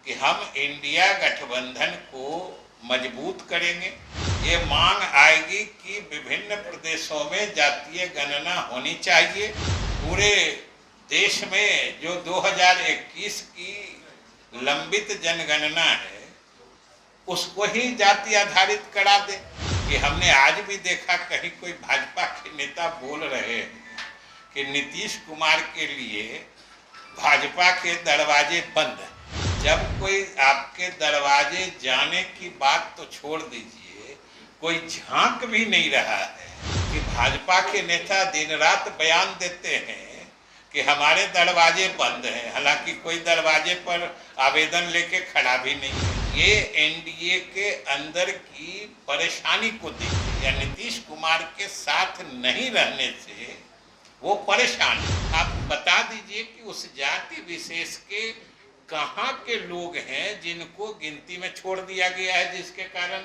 कि हम इंडिया गठबंधन को मजबूत करेंगे। ये मांग आएगी कि विभिन्न प्रदेशों में जातीय गणना होनी चाहिए। पूरे देश में जो 2021 की लंबित जनगणना है उसको ही जाति आधारित करा दे। कि हमने आज भी देखा कहीं कोई भाजपा के नेता बोल रहे हैं कि नीतीश कुमार के लिए भाजपा के दरवाजे बंद हैं। जब कोई आपके दरवाजे जाने की बात तो छोड़ दीजिए, कोई झांक भी नहीं रहा है कि भाजपा के नेता दिन रात बयान देते हैं कि हमारे दरवाजे बंद हैं, हालांकि कोई दरवाजे पर आवेदन लेके खड़ा भी नहीं है। ये एनडीए के अंदर की परेशानी को देखिए, या नीतीश कुमार के साथ नहीं रहने से वो परेशान है। आप बता दीजिए कि उस जाति विशेष के कहाँ के लोग हैं जिनको गिनती में छोड़ दिया गया है, जिसके कारण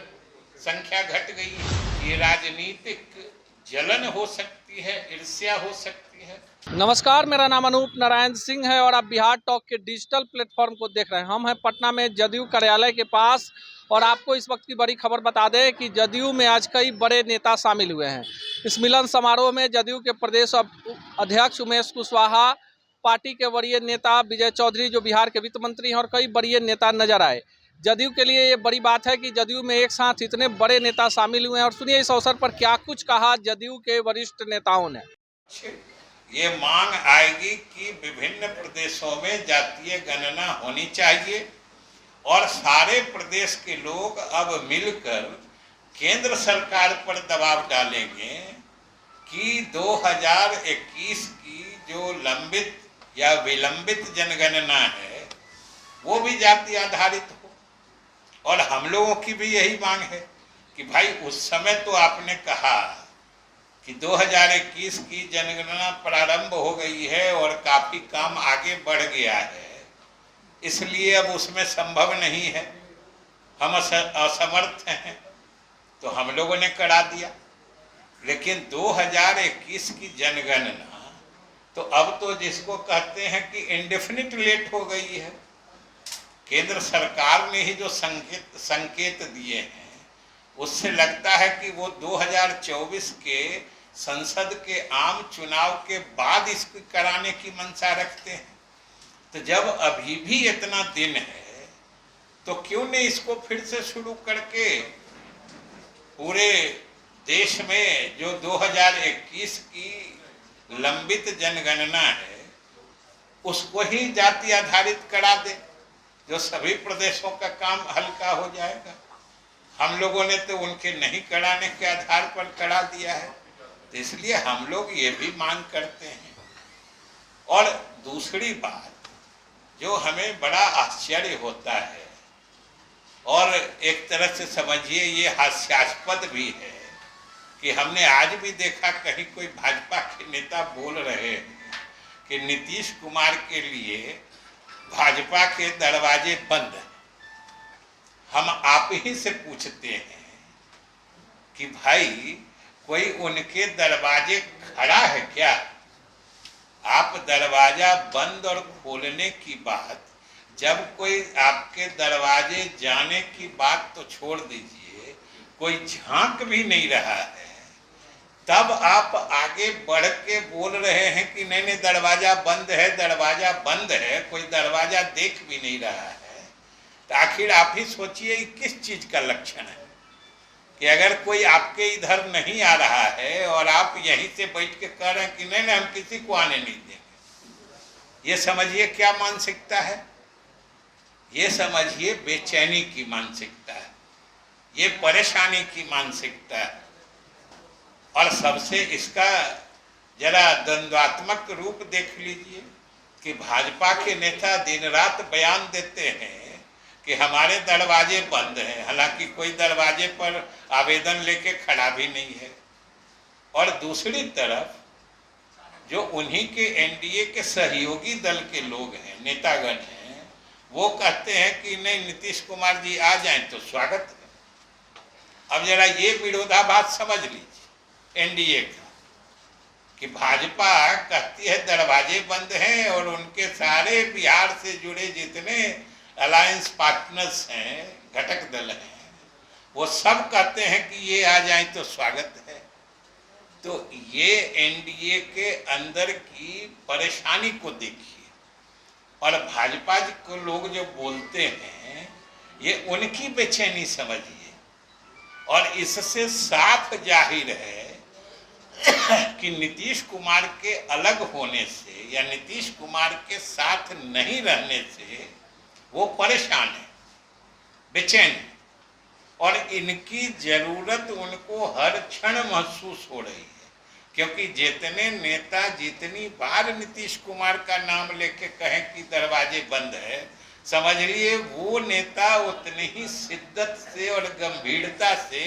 संख्या घट गई है। ये राजनीतिक जलन हो सकती है, ईर्ष्या हो सकती है। नमस्कार, मेरा नाम अनूप नारायण सिंह है और आप बिहार टॉक के डिजिटल प्लेटफॉर्म को देख रहे हैं। हम हैं पटना में जदयू कार्यालय के पास और आपको इस वक्त की बड़ी खबर बता दें कि जदयू में आज कई बड़े नेता शामिल हुए हैं। इस मिलन समारोह में जदयू के प्रदेश अध्यक्ष उमेश कुशवाहा, पार्टी के वरीय नेता विजय चौधरी जो बिहार के वित्त मंत्री हैं और कई वरीय नेता नजर आए। जदयू के लिए ये बड़ी बात है कि जदयू में एक साथ इतने बड़े नेता शामिल हुए हैं और सुनिए इस अवसर पर क्या कुछ कहा जदयू के वरिष्ठ नेताओं ने। ये मांग आएगी कि विभिन्न प्रदेशों में जातीय गणना होनी चाहिए और सारे प्रदेश के लोग अब मिलकर केंद्र सरकार पर दबाव डालेंगे कि 2021 की जो लंबित या विलंबित जनगणना है वो भी जाति आधारित हो। और हम लोगों की भी यही मांग है कि भाई उस समय तो आपने कहा कि 2021 की जनगणना प्रारंभ हो गई है और काफ़ी काम आगे बढ़ गया है, इसलिए अब उसमें संभव नहीं है, हम असमर्थ हैं, तो हम लोगों ने करा दिया। लेकिन 2021 की जनगणना तो अब तो जिसको कहते हैं कि इंडेफिनिट लेट हो गई है। केंद्र सरकार ने ही जो संकेत दिए हैं उससे लगता है कि वो 2024 के संसद के आम चुनाव के बाद इसको कराने की मंशा रखते हैं। तो जब अभी भी इतना दिन है तो क्यों नहीं इसको फिर से शुरू करके पूरे देश में जो 2021 की लंबित जनगणना है उसको ही जाति आधारित करा दे, जो सभी प्रदेशों का काम हल्का हो जाएगा। हम लोगों ने तो उनके नहीं कराने के आधार पर करा दिया है, तो इसलिए हम लोग ये भी मांग करते हैं। और दूसरी बात जो हमें बड़ा आश्चर्य होता है और एक तरह से समझिए ये हास्यास्पद भी है कि हमने आज भी देखा कहीं कोई भाजपा के नेता बोल रहे हैं कि नीतीश कुमार के लिए भाजपा के दरवाजे बंद हैं। हम आप ही से पूछते हैं कि भाई कोई उनके दरवाजे खड़ा है क्या? आप दरवाजा बंद और खोलने की बात, जब कोई आपके दरवाजे जाने की बात तो छोड़ दीजिए, कोई झांक भी नहीं रहा है, तब आप आगे बढ़ के बोल रहे हैं कि नहीं नहीं दरवाजा बंद है, दरवाजा बंद है, कोई दरवाजा देख भी नहीं रहा है। तो आखिर आप ही सोचिए किस चीज का लक्षण है कि अगर कोई आपके इधर नहीं आ रहा है और आप यहीं से बैठ के कह रहे हैं कि नहीं नहीं हम किसी को आने नहीं देंगे। ये समझिए क्या मानसिकता है, ये समझिए बेचैनी की मानसिकता है, ये परेशानी की मानसिकता है। और सबसे इसका जरा द्वंद्वात्मक रूप देख लीजिए कि भाजपा के नेता दिन रात बयान देते हैं कि हमारे दरवाजे बंद हैं, हालांकि कोई दरवाजे पर आवेदन लेके खड़ा भी नहीं है। और दूसरी तरफ जो उन्हीं के एनडीए के सहयोगी दल के लोग हैं, नेतागण हैं, वो कहते हैं कि नहीं नीतीश कुमार जी आ जाएं तो स्वागत है। अब जरा ये विरोधाभास समझ लीजिए एनडीए का कि भाजपा कहती है दरवाजे बंद हैं और उनके सारे बिहार से जुड़े जितने अलायंस पार्टनर्स हैं, घटक दल हैं, वो सब कहते हैं कि ये आ जाए तो स्वागत है। तो ये एनडीए के अंदर की परेशानी को देखिए, और भाजपा को लोग जो बोलते हैं ये उनकी बेचैनी समझिए, और इससे साफ जाहिर है कि नीतीश कुमार के अलग होने से या नीतीश कुमार के साथ नहीं रहने से वो परेशान है, बेचैन है, और इनकी जरूरत उनको हर क्षण महसूस हो रही है। क्योंकि जितने नेता जितनी बार नीतीश कुमार का नाम लेके कहें कि दरवाजे बंद है, समझ लिए वो नेता उतनी ही शिद्दत से और गंभीरता से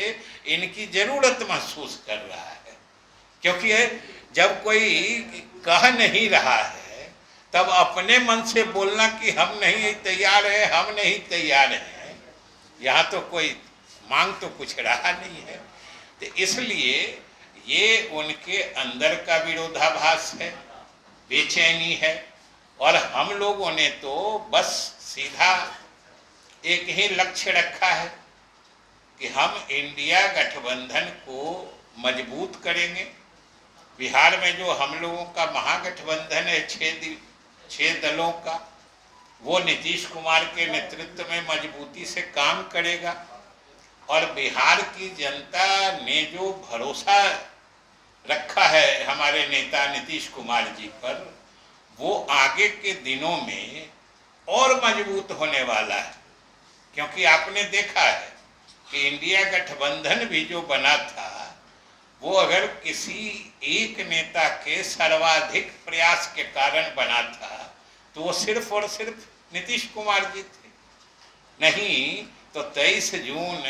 इनकी जरूरत महसूस कर रहा है। क्योंकि जब कोई कह नहीं रहा है तब अपने मन से बोलना कि हम नहीं तैयार है, हम नहीं तैयार हैं, यहाँ तो कोई मांग तो कुछ रहा नहीं है। तो इसलिए ये उनके अंदर का विरोधाभास है, बेचैनी है, और हम लोगों ने तो बस सीधा एक ही लक्ष्य रखा है कि हम इंडिया गठबंधन को मजबूत करेंगे। बिहार में जो हम लोगों का महागठबंधन है 6 दलों का, वो नीतीश कुमार के नेतृत्व में मजबूती से काम करेगा, और बिहार की जनता ने जो भरोसा रखा है हमारे नेता नीतीश कुमार जी पर, वो आगे के दिनों में और मजबूत होने वाला है। क्योंकि आपने देखा है कि इंडिया गठबंधन भी जो बना था वो अगर किसी एक नेता के सर्वाधिक प्रयास के कारण बना था तो वो सिर्फ और सिर्फ नीतीश कुमार जी थे। नहीं तो 23 जून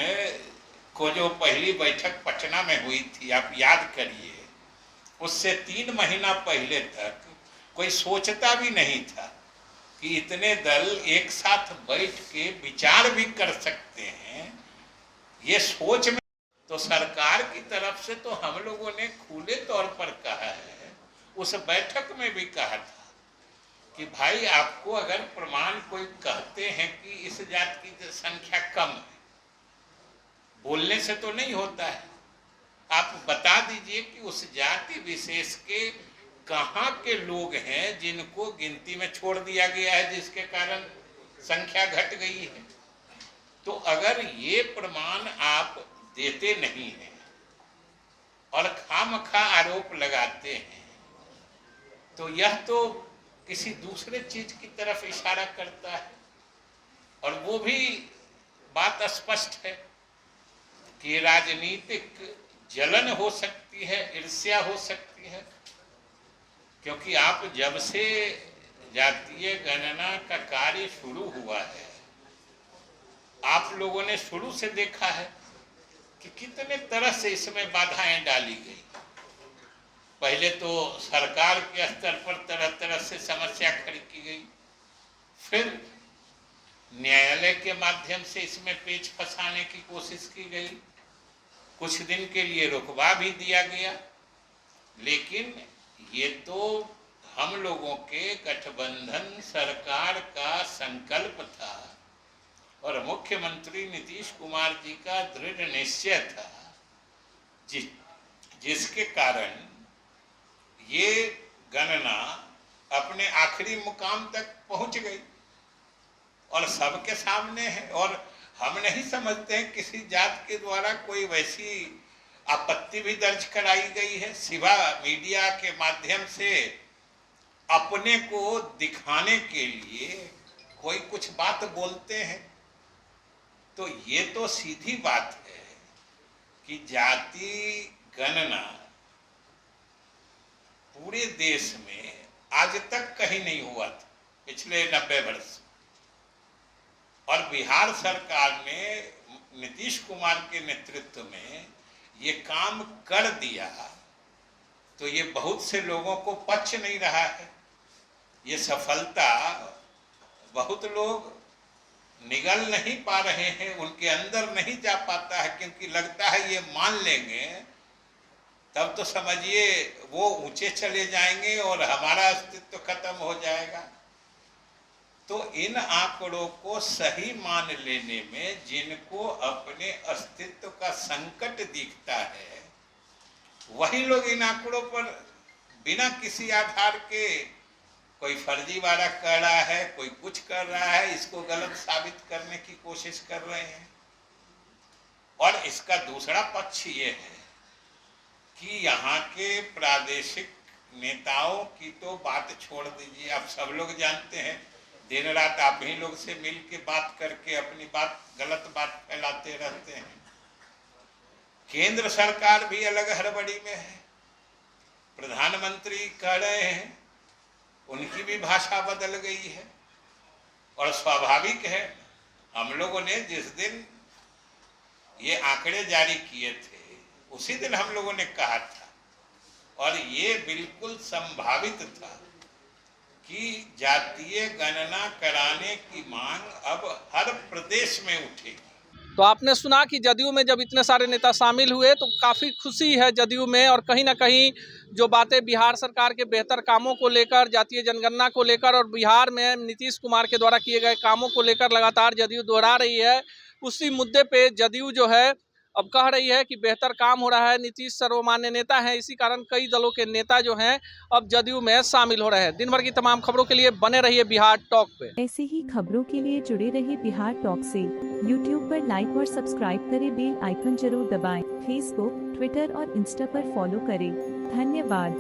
को जो पहली बैठक पटना में हुई थी, आप याद करिए, उससे 3 महीना पहले तक कोई सोचता भी नहीं था कि इतने दल एक साथ बैठ के विचार भी कर सकते हैं। ये सोच में तो सरकार की तरफ से तो हम लोगों ने खुले तौर पर कहा है, उस बैठक में भी कहा था कि भाई आपको अगर प्रमाण कोई कहते हैं कि इस जात की संख्या कम है, बोलने से तो नहीं होता है, आप बता दीजिए कि उस जाति विशेष के कहाँ के लोग हैं जिनको गिनती में छोड़ दिया गया है, जिसके कारण संख्या घट गई है। तो अगर ये प्रमाण आप देते नहीं हैं और खामखा आरोप लगाते हैं, तो यह तो किसी दूसरे चीज की तरफ इशारा करता है। और वो भी बात स्पष्ट है कि राजनीतिक जलन हो सकती है, ईर्ष्या हो सकती है। क्योंकि आप जब से जातीय गणना का कार्य शुरू हुआ है, आप लोगों ने शुरू से देखा है कि कितने तरह से इसमें बाधाएं डाली गई। पहले तो सरकार के स्तर पर तरह तरह से समस्या खड़ी की गई, फिर न्यायालय के माध्यम से इसमें पेच फंसाने की कोशिश की गई, कुछ दिन के लिए रुकवा भी दिया गया। लेकिन ये तो हम लोगों के गठबंधन सरकार का संकल्प था और मुख्यमंत्री नीतीश कुमार जी का दृढ़ निश्चय था, जिसके कारण ये गणना अपने आखिरी मुकाम तक पहुंच गई और सबके सामने है। और हम नहीं समझते हैं किसी जात के द्वारा कोई वैसी आपत्ति भी दर्ज कराई गई है। सिवा मीडिया के माध्यम से अपने को दिखाने के लिए कोई कुछ बात बोलते हैं। तो ये तो सीधी बात है कि जाति गणना पूरे देश में आज तक कहीं नहीं हुआ था पिछले 90 वर्ष, और बिहार सरकार ने नीतीश कुमार के नेतृत्व में ये काम कर दिया। तो ये बहुत से लोगों को पच नहीं रहा है, ये सफलता बहुत लोग निगल नहीं पा रहे हैं, उनके अंदर नहीं जा पाता है, क्योंकि लगता है ये मान लेंगे तब तो समझिए वो ऊंचे चले जाएंगे और हमारा अस्तित्व खत्म हो जाएगा। तो इन आंकड़ों को सही मान लेने में जिनको अपने अस्तित्व का संकट दिखता है, वही लोग इन आंकड़ों पर बिना किसी आधार के कोई फर्जीवाड़ा कर रहा है, कोई कुछ कर रहा है, इसको गलत साबित करने की कोशिश कर रहे हैं। और इसका दूसरा पक्ष ये है कि यहाँ के प्रादेशिक नेताओं की तो बात छोड़ दीजिए, आप सब लोग जानते हैं, दिन रात आप ही लोग से मिल के बात करके अपनी बात, गलत बात फैलाते रहते हैं। केंद्र सरकार भी अलग हड़बड़ी में है, प्रधानमंत्री कह रहे हैं, उनकी भी भाषा बदल गई है। और स्वाभाविक है, हम लोगों ने जिस दिन ये आंकड़े जारी किए थे उसी दिन हम लोगों ने कहा था, और ये बिल्कुल संभावित था कि जातीय गणना कराने की मांग अब हर प्रदेश में उठेगी। तो आपने सुना कि जदयू में जब इतने सारे नेता शामिल हुए तो काफ़ी खुशी है जदयू में, और कहीं ना कहीं जो बातें बिहार सरकार के बेहतर कामों को लेकर, जातीय जनगणना को लेकर और बिहार में नीतीश कुमार के द्वारा किए गए कामों को लेकर लगातार जदयू दोहरा रही है, उसी मुद्दे पे जदयू जो है अब कह रही है कि बेहतर काम हो रहा है, नीतीश सर्वमान्य नेता हैं, इसी कारण कई दलों के नेता जो हैं अब जदयू में शामिल हो रहे हैं। दिन भर की तमाम खबरों के लिए बने रहिए बिहार टॉक पे। ऐसे ही खबरों के लिए जुड़े रहिए बिहार टॉक से। यूट्यूब पर लाइक और सब्सक्राइब करें, बेल आइकन जरूर दबाएं। फेसबुक, ट्विटर और इंस्टा पर फॉलो करें। धन्यवाद।